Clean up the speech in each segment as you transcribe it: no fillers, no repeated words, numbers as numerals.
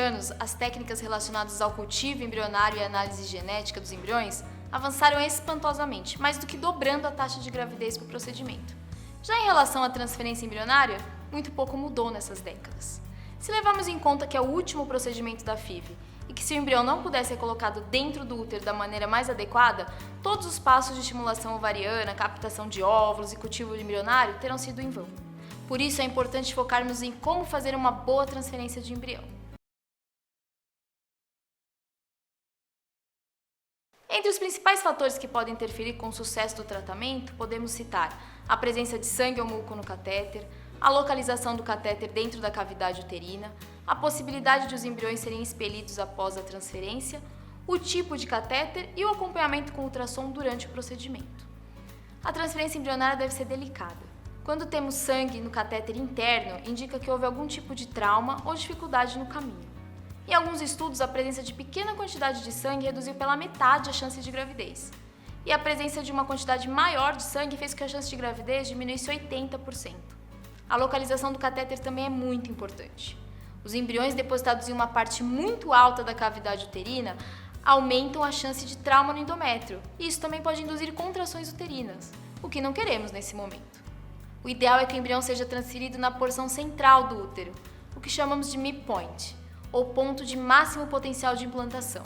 anos, as técnicas relacionadas ao cultivo embrionário e análise genética dos embriões avançaram espantosamente, mais do que dobrando a taxa de gravidez para o procedimento. Já em relação à transferência embrionária, muito pouco mudou nessas décadas. Se levarmos em conta que é o último procedimento da FIV e que se o embrião não pudesse ser colocado dentro do útero da maneira mais adequada, todos os passos de estimulação ovariana, captação de óvulos e cultivo embrionário terão sido em vão. Por isso é importante focarmos em como fazer uma boa transferência de embrião. Entre os principais fatores que podem interferir com o sucesso do tratamento, podemos citar a presença de sangue ou muco no catéter, a localização do catéter dentro da cavidade uterina, a possibilidade de os embriões serem expelidos após a transferência, o tipo de catéter e o acompanhamento com ultrassom durante o procedimento. A transferência embrionária deve ser delicada. Quando temos sangue no catéter interno, indica que houve algum tipo de trauma ou dificuldade no caminho. Em alguns estudos, a presença de pequena quantidade de sangue reduziu pela metade a chance de gravidez. E a presença de uma quantidade maior de sangue fez com que a chance de gravidez diminuísse 80%. A localização do catéter também é muito importante. Os embriões depositados em uma parte muito alta da cavidade uterina aumentam a chance de trauma no endométrio, e isso também pode induzir contrações uterinas, o que não queremos nesse momento. O ideal é que o embrião seja transferido na porção central do útero, o que chamamos de midpoint, ou ponto de máximo potencial de implantação.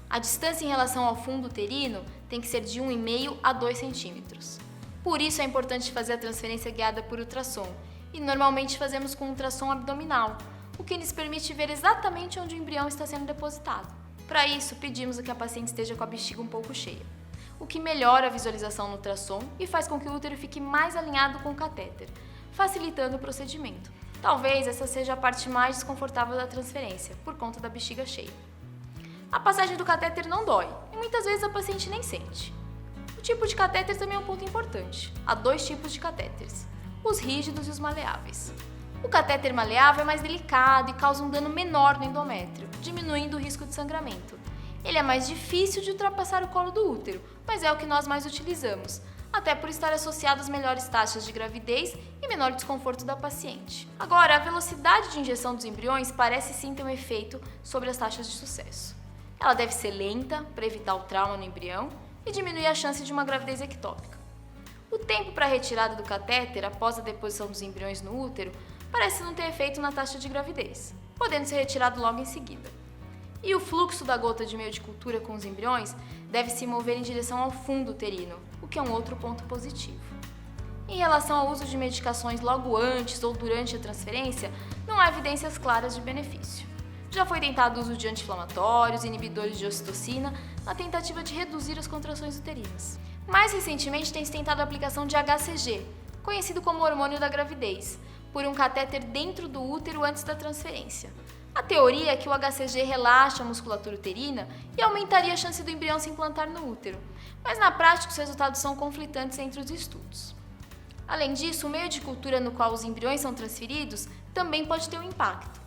A distância em relação ao fundo uterino tem que ser de 1,5 a 2 centímetros. Por isso é importante fazer a transferência guiada por ultrassom, e normalmente fazemos com ultrassom abdominal, o que nos permite ver exatamente onde o embrião está sendo depositado. Para isso, pedimos que a paciente esteja com a bexiga um pouco cheia, o que melhora a visualização no ultrassom e faz com que o útero fique mais alinhado com o catéter, facilitando o procedimento. Talvez essa seja a parte mais desconfortável da transferência, por conta da bexiga cheia. A passagem do catéter não dói, e muitas vezes a paciente nem sente. O tipo de catéter também é um ponto importante. Há 2 tipos de catéteres, os rígidos e os maleáveis. O catéter maleável é mais delicado e causa um dano menor no endométrio, diminuindo o risco de sangramento. Ele é mais difícil de ultrapassar o colo do útero, mas é o que nós mais utilizamos, até por estar associado às melhores taxas de gravidez e menor desconforto da paciente. Agora, a velocidade de injeção dos embriões parece sim ter um efeito sobre as taxas de sucesso. Ela deve ser lenta para evitar o trauma no embrião e diminuir a chance de uma gravidez ectópica. O tempo para a retirada do catéter após a deposição dos embriões no útero parece não ter efeito na taxa de gravidez, podendo ser retirado logo em seguida. E o fluxo da gota de meio de cultura com os embriões deve se mover em direção ao fundo uterino, o que é um outro ponto positivo. Em relação ao uso de medicações logo antes ou durante a transferência, não há evidências claras de benefício. Já foi tentado o uso de anti-inflamatórios e inibidores de ocitocina na tentativa de reduzir as contrações uterinas. Mais recentemente tem se tentado a aplicação de HCG, conhecido como hormônio da gravidez, por um catéter dentro do útero antes da transferência. A teoria é que o HCG relaxa a musculatura uterina e aumentaria a chance do embrião se implantar no útero, mas na prática os resultados são conflitantes entre os estudos. Além disso, o meio de cultura no qual os embriões são transferidos também pode ter um impacto.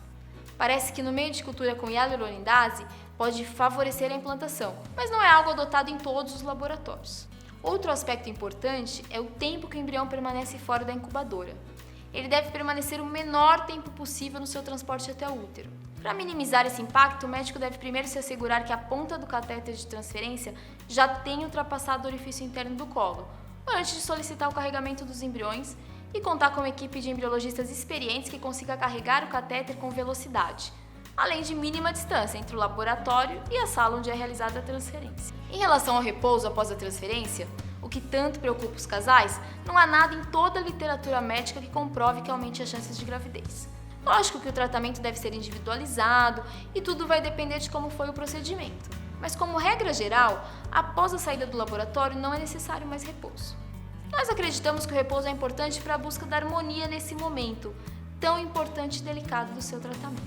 Parece que no meio de cultura com hialuronidases pode favorecer a implantação, mas não é algo adotado em todos os laboratórios. Outro aspecto importante é o tempo que o embrião permanece fora da incubadora. Ele deve permanecer o menor tempo possível no seu transporte até o útero. Para minimizar esse impacto, o médico deve primeiro se assegurar que a ponta do catéter de transferência já tenha ultrapassado o orifício interno do colo, antes de solicitar o carregamento dos embriões e contar com uma equipe de embriologistas experientes que consiga carregar o catéter com velocidade, além de mínima distância entre o laboratório e a sala onde é realizada a transferência. Em relação ao repouso após a transferência, o que tanto preocupa os casais, não há nada em toda a literatura médica que comprove que aumente as chances de gravidez. Lógico que o tratamento deve ser individualizado e tudo vai depender de como foi o procedimento. Mas como regra geral, após a saída do laboratório não é necessário mais repouso. Nós acreditamos que o repouso é importante para a busca da harmonia nesse momento tão importante e delicado do seu tratamento.